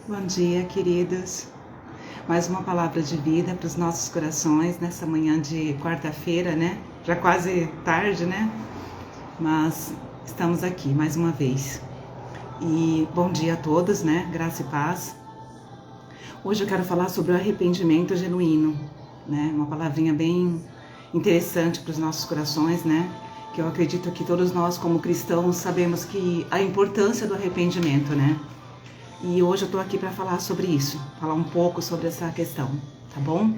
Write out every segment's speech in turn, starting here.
Bom dia, queridos. Mais uma palavra de vida para os nossos corações nessa manhã de quarta-feira, né? Já quase tarde, né? Mas estamos aqui mais uma vez. E bom dia a todos, né? Graça e paz. Hoje eu quero falar sobre o arrependimento genuíno, né? Uma palavrinha bem interessante para os nossos corações, né? Que eu acredito que todos nós, como cristãos, sabemos que a importância do arrependimento, né? E hoje eu tô aqui para falar sobre isso, falar um pouco sobre essa questão, tá bom?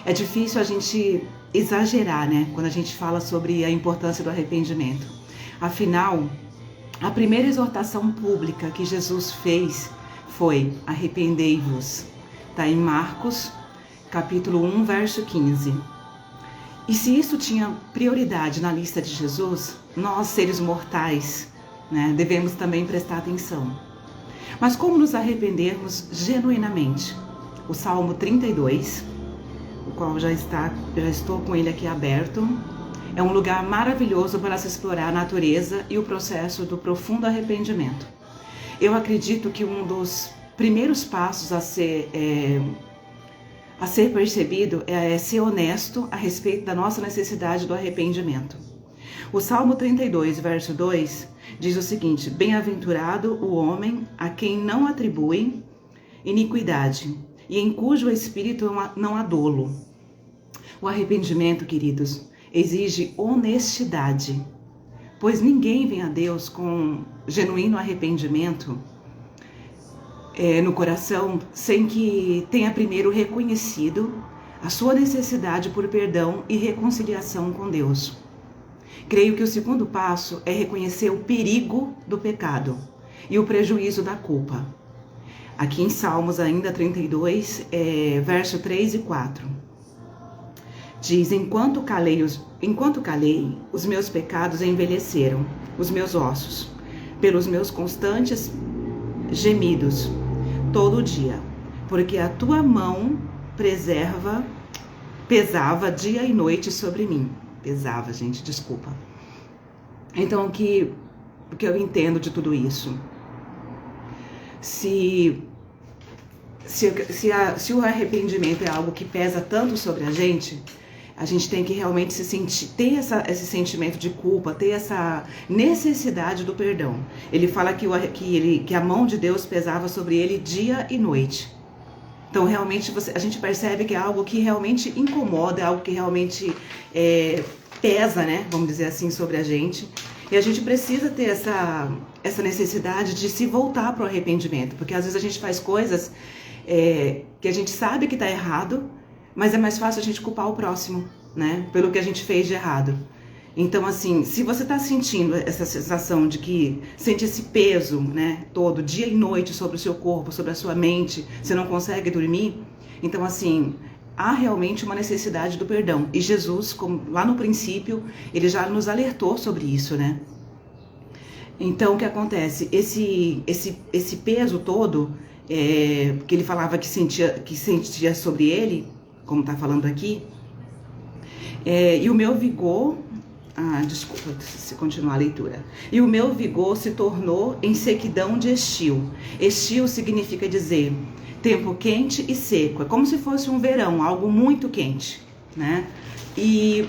É difícil a gente exagerar, né, quando a gente fala sobre a importância do arrependimento. Afinal, a primeira exortação pública que Jesus fez foi: arrependei-vos. Tá em Marcos, capítulo 1, verso 15. E se isso tinha prioridade na lista de Jesus, nós, seres mortais, né, devemos também prestar atenção. Mas como nos arrependermos genuinamente? O Salmo 32, o qual já estou com ele aqui aberto, é um lugar maravilhoso para se explorar a natureza e o processo do profundo arrependimento. Eu acredito que um dos primeiros passos a ser percebido é ser honesto a respeito da nossa necessidade do arrependimento. O Salmo 32, verso 2, diz o seguinte: bem-aventurado o homem a quem não atribuem iniquidade e em cujo espírito não há dolo. O arrependimento, queridos, exige honestidade, pois ninguém vem a Deus com genuíno arrependimento no coração sem que tenha primeiro reconhecido a sua necessidade por perdão e reconciliação com Deus. Creio que o segundo passo é reconhecer o perigo do pecado e o prejuízo da culpa. Aqui em Salmos ainda 32, verso 3 e 4. Diz: enquanto calei, os meus pecados envelheceram, os meus ossos, pelos meus constantes gemidos, todo dia, porque a tua mão pesava dia e noite sobre mim. Pesava, gente, desculpa. Então, o que eu entendo de tudo isso? Se o arrependimento é algo que pesa tanto sobre a gente tem que realmente ter esse sentimento de culpa, ter essa necessidade do perdão. Ele fala que a mão de Deus pesava sobre ele dia e noite. Então, realmente, a gente percebe que é algo que realmente incomoda, é algo que realmente pesa, né? Vamos dizer assim, sobre a gente. E a gente precisa ter essa necessidade de se voltar para o arrependimento. Porque às vezes a gente faz coisas que a gente sabe que está errado, mas é mais fácil a gente culpar o próximo, né? Pelo que a gente fez de errado. Então, assim, se você está sentindo essa sensação de que sente esse peso, né, todo, dia e noite sobre o seu corpo, sobre a sua mente, você não consegue dormir, então, assim, há realmente uma necessidade do perdão. E Jesus, como lá no princípio, ele já nos alertou sobre isso, né? Então, o que acontece? Esse peso todo, que ele falava que sentia sobre ele, como está falando aqui, e o meu vigor... desculpa se continuar a leitura. E o meu vigor se tornou em sequidão de estio. Estio significa dizer tempo quente e seco. É como se fosse um verão, algo muito quente, né? E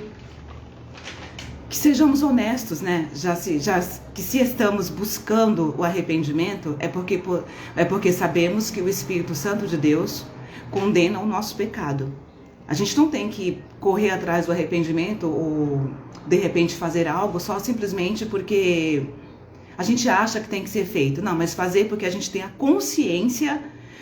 que sejamos honestos, né? Que se estamos buscando o arrependimento, é porque sabemos que o Espírito Santo de Deus condena o nosso pecado. A gente não tem que correr atrás do arrependimento ou, de repente, fazer algo só simplesmente porque a gente acha que tem que ser feito. Não, mas fazer porque a gente tem a consciência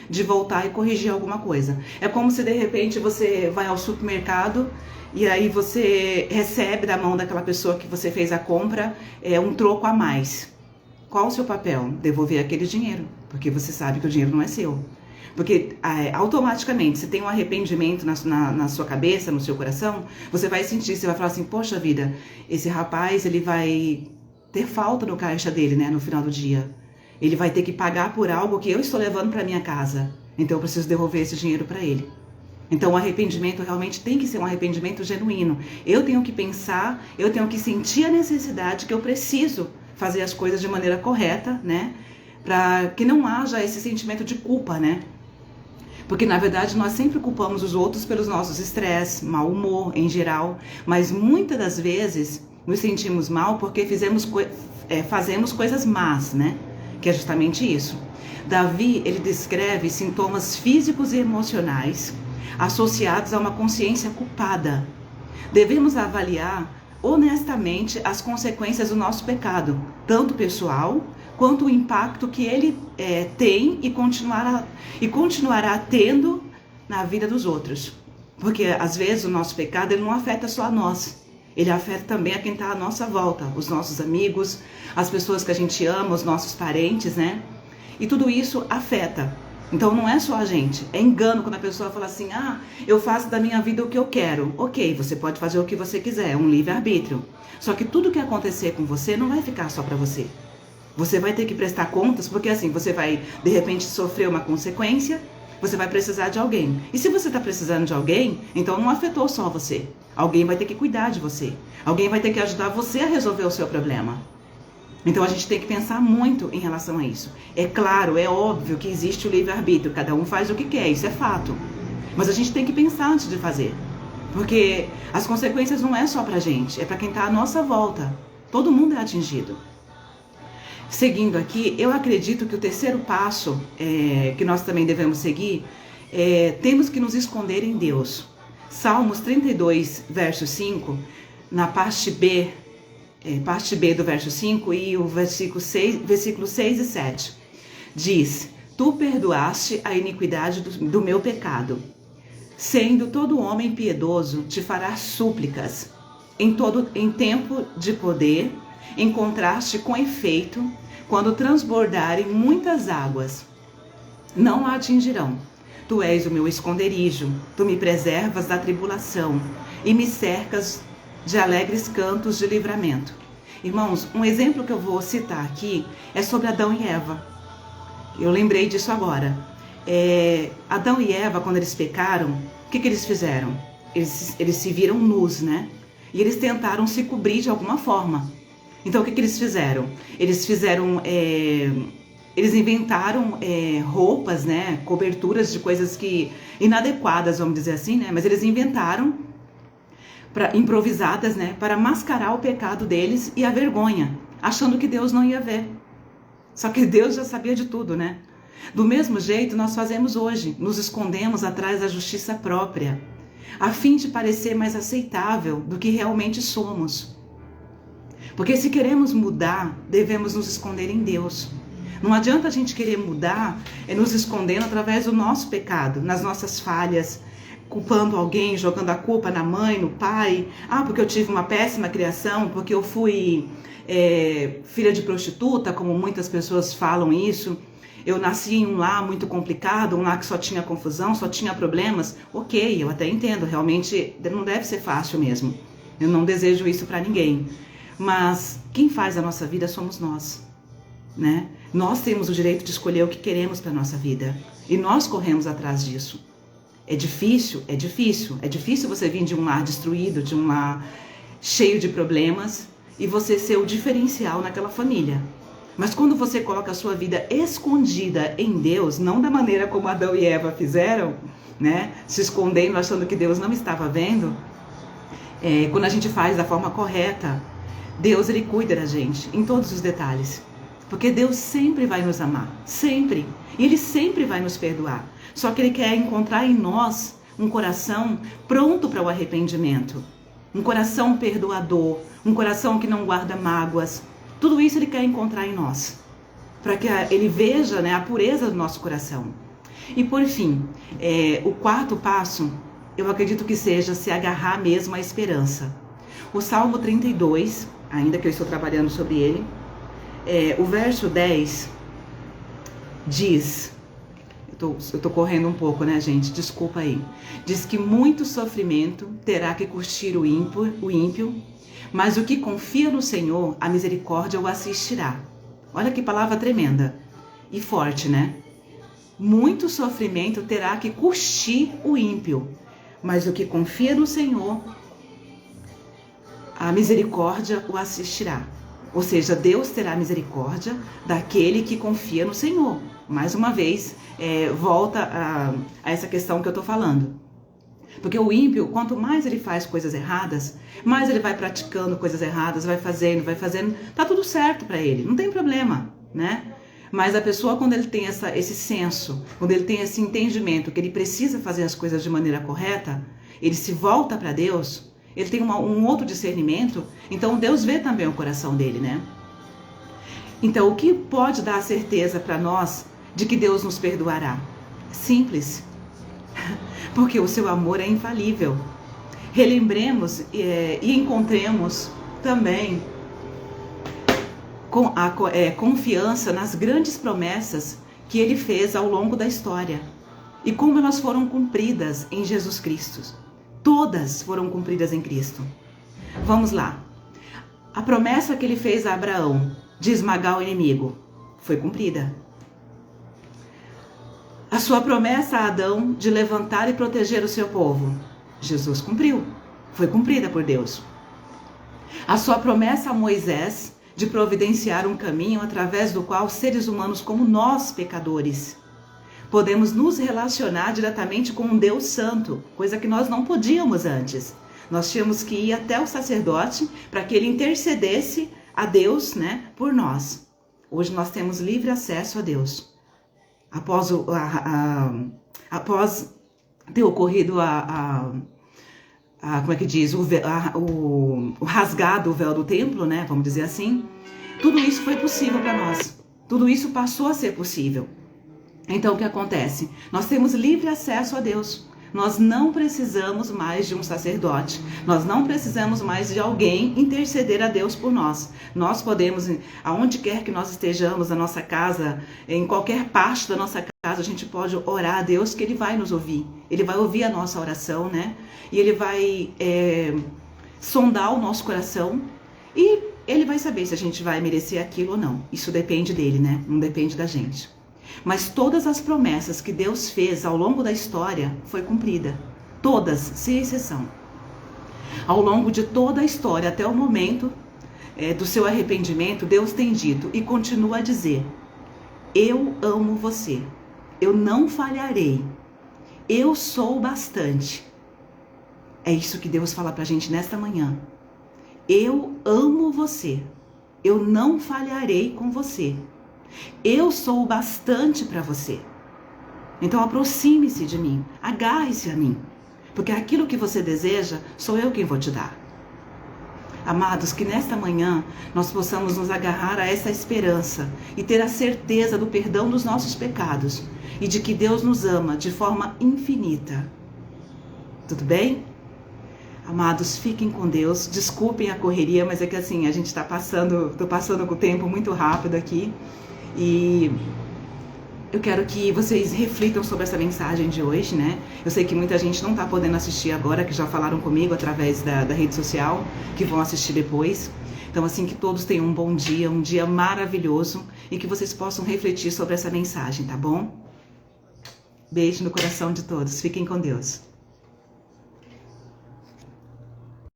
de voltar e corrigir alguma coisa. É como se, de repente, você vai ao supermercado e aí você recebe da mão daquela pessoa que você fez a compra um troco a mais. Qual o seu papel? Devolver aquele dinheiro, porque você sabe que o dinheiro não é seu. Porque automaticamente, se tem um arrependimento na sua cabeça, no seu coração, você vai sentir, você vai falar assim: poxa vida, esse rapaz, ele vai ter falta no caixa dele, né, no final do dia. Ele vai ter que pagar por algo que eu estou levando para minha casa. Então eu preciso devolver esse dinheiro para ele. Então o arrependimento realmente tem que ser um arrependimento genuíno. Eu tenho que pensar, eu tenho que sentir a necessidade que eu preciso fazer as coisas de maneira correta, né? para que não haja esse sentimento de culpa, né? Porque, na verdade, nós sempre culpamos os outros pelos nossos estresses, mau humor em geral, mas muitas das vezes nos sentimos mal porque fazemos coisas más, né? Que é justamente isso. Davi, ele descreve sintomas físicos e emocionais associados a uma consciência culpada. Devemos avaliar honestamente as consequências do nosso pecado, tanto pessoal quanto o impacto que ele tem e continuará tendo na vida dos outros. Porque às vezes o nosso pecado ele não afeta só a nós, ele afeta também a quem está à nossa volta, os nossos amigos, as pessoas que a gente ama, os nossos parentes, né? E tudo isso afeta. Então não é só a gente, é engano quando a pessoa fala assim, eu faço da minha vida o que eu quero. Ok, você pode fazer o que você quiser, é um livre-arbítrio. Só que tudo que acontecer com você não vai ficar só para você. Você vai ter que prestar contas, porque assim, você vai de repente sofrer uma consequência, você vai precisar de alguém. E se você está precisando de alguém, então não afetou só você. Alguém vai ter que cuidar de você. Alguém vai ter que ajudar você a resolver o seu problema. Então a gente tem que pensar muito em relação a isso. É claro, é óbvio que existe o livre-arbítrio, cada um faz o que quer, isso é fato. Mas a gente tem que pensar antes de fazer. Porque as consequências não é só pra gente, é pra quem está à nossa volta. Todo mundo é atingido. Seguindo aqui, eu acredito que o terceiro passo que nós também devemos seguir temos que nos esconder em Deus. Salmos 32, verso 5, na parte B do verso 5 e o versículo 6 e 7, diz: Tu perdoaste a iniquidade do meu pecado. Sendo todo homem piedoso, te fará súplicas. Em tempo de poder, encontraste com efeito, quando transbordarem muitas águas. Não a atingirão. Tu és o meu esconderijo, tu me preservas da tribulação e me cercas de alegres cantos de livramento. Irmãos, um exemplo que eu vou citar aqui é sobre Adão e Eva. Eu lembrei disso agora. Adão e Eva, quando eles pecaram, o que eles fizeram? Eles se viram nus, né? E eles tentaram se cobrir de alguma forma. Então, o que eles fizeram? Eles inventaram roupas, né? Coberturas de coisas inadequadas, vamos dizer assim, né? Mas eles inventaram improvisadas, né, para mascarar o pecado deles e a vergonha, achando que Deus não ia ver. Só que Deus já sabia de tudo, né? Do mesmo jeito nós fazemos hoje, nos escondemos atrás da justiça própria, a fim de parecer mais aceitável do que realmente somos. Porque se queremos mudar, devemos nos esconder em Deus. Não adianta a gente querer mudar nos escondendo através do nosso pecado, nas nossas falhas, culpando alguém, jogando a culpa na mãe, no pai. Porque eu tive uma péssima criação, porque eu fui filha de prostituta, como muitas pessoas falam isso. Eu nasci em um lar muito complicado, um lar que só tinha confusão, só tinha problemas. Ok, eu até entendo, realmente não deve ser fácil mesmo. Eu não desejo isso para ninguém. Mas quem faz a nossa vida somos nós, né? Nós temos o direito de escolher o que queremos para a nossa vida. E nós corremos atrás disso. É difícil você vir de um lar destruído, de um lar cheio de problemas e você ser o diferencial naquela família. Mas quando você coloca a sua vida escondida em Deus, não da maneira como Adão e Eva fizeram, né? Se escondendo, achando que Deus não estava vendo. Quando a gente faz da forma correta, Deus ele cuida da gente em todos os detalhes. Porque Deus sempre vai nos amar, sempre. E Ele sempre vai nos perdoar. Só que Ele quer encontrar em nós um coração pronto para o arrependimento. Um coração perdoador, um coração que não guarda mágoas. Tudo isso Ele quer encontrar em nós. Para que Ele veja, né, a pureza do nosso coração. E por fim, o quarto passo, eu acredito que seja se agarrar mesmo à esperança. O Salmo 32, ainda que eu estou trabalhando sobre ele, o verso 10 diz, eu tô correndo um pouco, né, gente? Desculpa aí. Diz que muito sofrimento terá que curtir o ímpio, mas o que confia no Senhor, a misericórdia o assistirá. Olha que palavra tremenda e forte, né? Muito sofrimento terá que curtir o ímpio, mas o que confia no Senhor, a misericórdia o assistirá. Ou seja, Deus terá misericórdia daquele que confia no Senhor. Mais uma vez, volta a essa questão que eu estou falando. Porque o ímpio, quanto mais ele faz coisas erradas, mais ele vai praticando coisas erradas, vai fazendo, tá tudo certo para ele, não tem problema, né? Mas a pessoa, quando ele tem esse senso, quando ele tem esse entendimento que ele precisa fazer as coisas de maneira correta, ele se volta para Deus, ele tem um outro discernimento, então Deus vê também o coração dele, né? Então, o que pode dar a certeza para nós de que Deus nos perdoará? Simples. Porque o seu amor é infalível. Relembremos e encontremos também confiança nas grandes promessas que ele fez ao longo da história e como elas foram cumpridas em Jesus Cristo. Todas foram cumpridas em Cristo. Vamos lá. A promessa que ele fez a Abraão de esmagar o inimigo foi cumprida. A sua promessa a Adão de levantar e proteger o seu povo, Jesus cumpriu, foi cumprida por Deus. A sua promessa a Moisés de providenciar um caminho através do qual seres humanos como nós, pecadores, podemos nos relacionar diretamente com um Deus santo, coisa que nós não podíamos antes. Nós tínhamos que ir até o sacerdote para que ele intercedesse a Deus, né, por nós. Hoje nós temos livre acesso a Deus. Após ter ocorrido como é que diz, o rasgado o véu do templo, né, vamos dizer assim, tudo isso foi possível para nós. Tudo isso passou a ser possível. Então o que acontece? Nós temos livre acesso a Deus. Nós não precisamos mais de um sacerdote. Nós não precisamos mais de alguém interceder a Deus por nós. Nós podemos, aonde quer que nós estejamos, na nossa casa, em qualquer parte da nossa casa, a gente pode orar a Deus que Ele vai nos ouvir. Ele vai ouvir a nossa oração, né? E Ele vai sondar o nosso coração e Ele vai saber se a gente vai merecer aquilo ou não. Isso depende dele, né? Não depende da gente. Mas todas as promessas que Deus fez ao longo da história foi cumprida. Todas, sem exceção. Ao longo de toda a história, até o momento do seu arrependimento, Deus tem dito e continua a dizer: eu amo você, eu não falharei, eu sou bastante. É isso que Deus fala pra gente nesta manhã. Eu amo você, eu não falharei com você. Eu sou o bastante para você. Então aproxime-se de mim, agarre-se a mim, porque aquilo que você deseja, sou eu quem vou te dar. Amados, que nesta manhã nós possamos nos agarrar a essa esperança e ter a certeza do perdão dos nossos pecados e de que Deus nos ama de forma infinita. Tudo bem? Amados, fiquem com Deus, desculpem a correria, mas é que assim, a gente tô passando com o tempo muito rápido aqui. E eu quero que vocês reflitam sobre essa mensagem de hoje, né? Eu sei que muita gente não está podendo assistir agora, que já falaram comigo através da rede social, que vão assistir depois. Então, assim, que todos tenham um dia maravilhoso e que vocês possam refletir sobre essa mensagem, tá bom? Beijo no coração de todos. Fiquem com Deus.